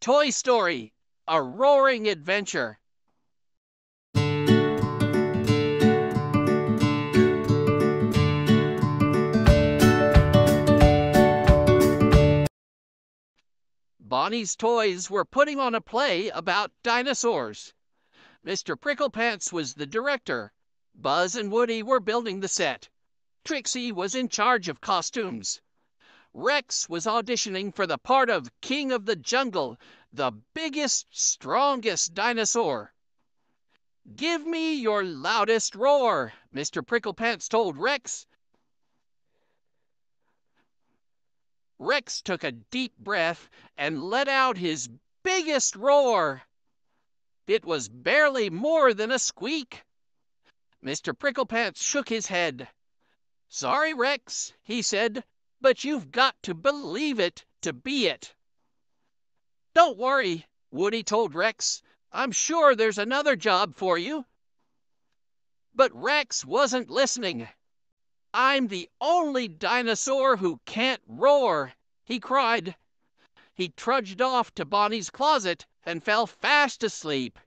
Toy Story, A Roaring Adventure. Bonnie's Toys were putting on a play about dinosaurs. Mr. Pricklepants was the director. Buzz and Woody were building the set. Trixie was in charge of costumes. Rex was auditioning for the part of King of the Jungle, the biggest, strongest dinosaur. "Give me your loudest roar," Mr. Pricklepants told Rex. Rex took a deep breath and let out his biggest roar. It was barely more than a squeak. Mr. Pricklepants shook his head. "Sorry, Rex," he said, "but you've got to believe it to be it." "Don't worry," Woody told Rex. "I'm sure there's another job for you." But Rex wasn't listening. "I'm the only dinosaur who can't roar," he cried. He trudged off to Bonnie's closet and fell fast asleep.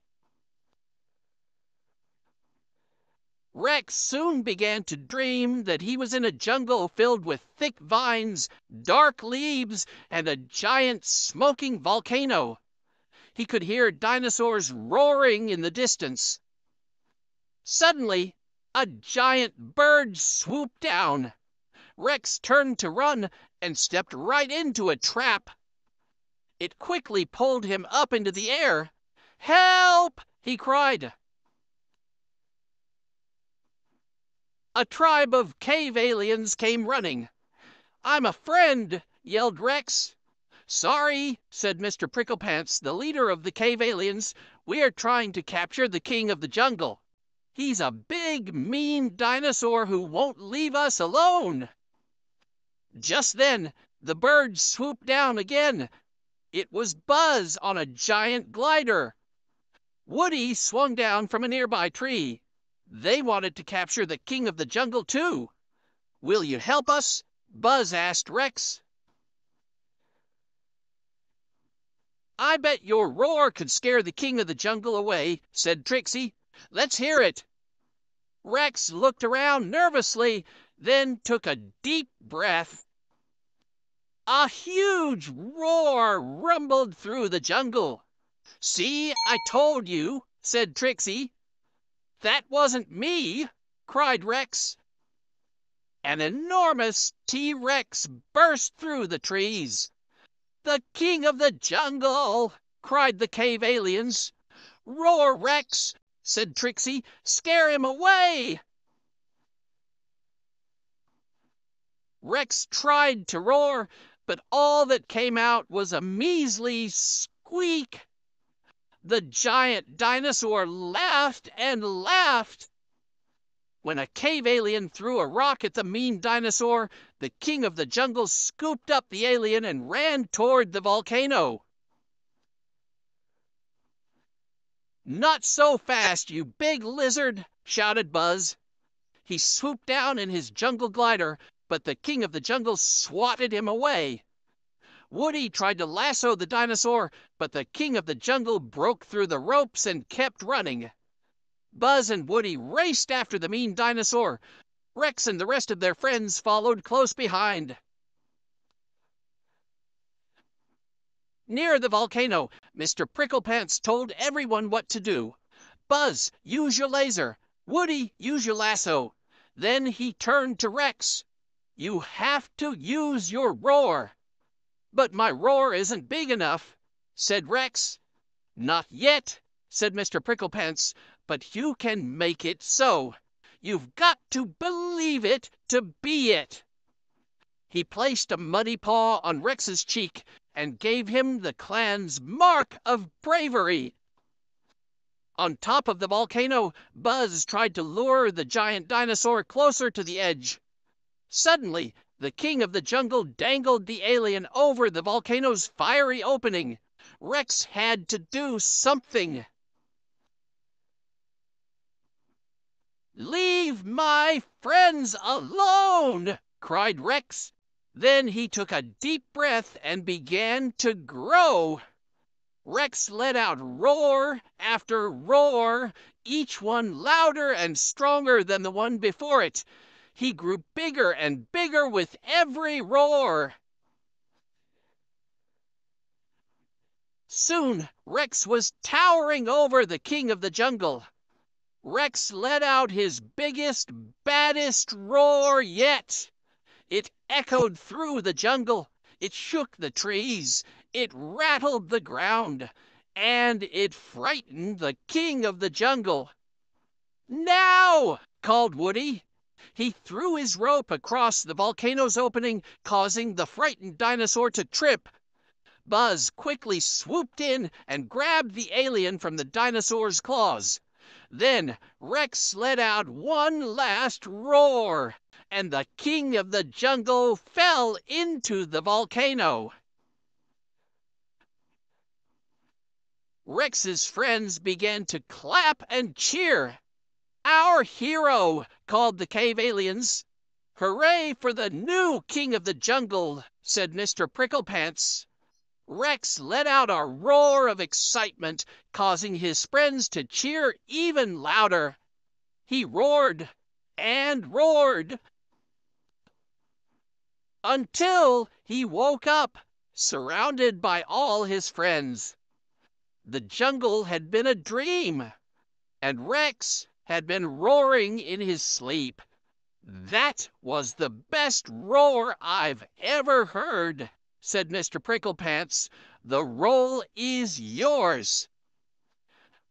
Rex soon began to dream that he was in a jungle filled with thick vines, dark leaves, and a giant smoking volcano. He could hear dinosaurs roaring in the distance. Suddenly, a giant bird swooped down. Rex turned to run and stepped right into a trap. It quickly pulled him up into the air. "Help!" he cried. A tribe of cave aliens came running. "I'm a friend!" yelled Rex. "Sorry," said Mr. Pricklepants, the leader of the cave aliens. "We are trying to capture the king of the jungle. He's a big, mean dinosaur who won't leave us alone." Just then, the bird swooped down again. It was Buzz on a giant glider. Woody swung down from a nearby tree. They wanted to capture the king of the jungle, too. "Will you help us?" Buzz asked Rex. "I bet your roar could scare the king of the jungle away," said Trixie. "Let's hear it." Rex looked around nervously, then took a deep breath. A huge roar rumbled through the jungle. "See, I told you," said Trixie. "That wasn't me," cried Rex. An enormous T-Rex burst through the trees. "The king of the jungle!" cried the cave aliens. "Roar, Rex!" said Trixie. "Scare him away!" Rex tried to roar, but all that came out was a measly squeak. The giant dinosaur laughed and laughed. When a cave alien threw a rock at the mean dinosaur, the king of the jungle scooped up the alien and ran toward the volcano. "Not so fast, you big lizard!" shouted Buzz. He swooped down in his jungle glider, but the king of the jungle swatted him away. Woody tried to lasso the dinosaur, but the king of the jungle broke through the ropes and kept running. Buzz and Woody raced after the mean dinosaur. Rex and the rest of their friends followed close behind. Near the volcano, Mr. Pricklepants told everyone what to do. "Buzz, use your laser. Woody, use your lasso." Then he turned to Rex. "You have to use your roar." "But my roar isn't big enough," said Rex. "Not yet," said Mr. Pricklepants, "but you can make it so. You've got to believe it to be it." He placed a muddy paw on Rex's cheek and gave him the clan's mark of bravery. On top of the volcano, Buzz tried to lure the giant dinosaur closer to the edge. Suddenly, the king of the jungle dangled the alien over the volcano's fiery opening. Rex had to do something. "Leave my friends alone!" cried Rex. Then he took a deep breath and began to grow. Rex let out roar after roar, each one louder and stronger than the one before it. He grew bigger and bigger with every roar. Soon Rex was towering over the king of the jungle. Rex let out his biggest, baddest roar yet. It echoed through the jungle, it shook the trees, it rattled the ground, and it frightened the king of the jungle. "Now!" called Woody. He threw his rope across the volcano's opening, causing the frightened dinosaur to trip. Buzz quickly swooped in and grabbed the alien from the dinosaur's claws. Then Rex let out one last roar, and the king of the jungle fell into the volcano. Rex's friends began to clap and cheer. "Our hero!" called the cave aliens. "Hooray for the new king of the jungle!" said Mr. Pricklepants. Rex let out a roar of excitement, causing his friends to cheer even louder. He roared and roared until he woke up, surrounded by all his friends. The jungle had been a dream, and Rex had been roaring in his sleep. "That was the best roar I've ever heard," said Mr. Pricklepants. "The role is yours."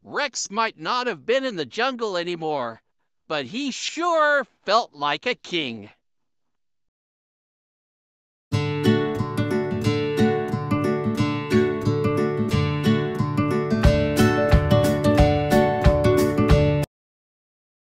Rex might not have been in the jungle anymore, but he sure felt like a king.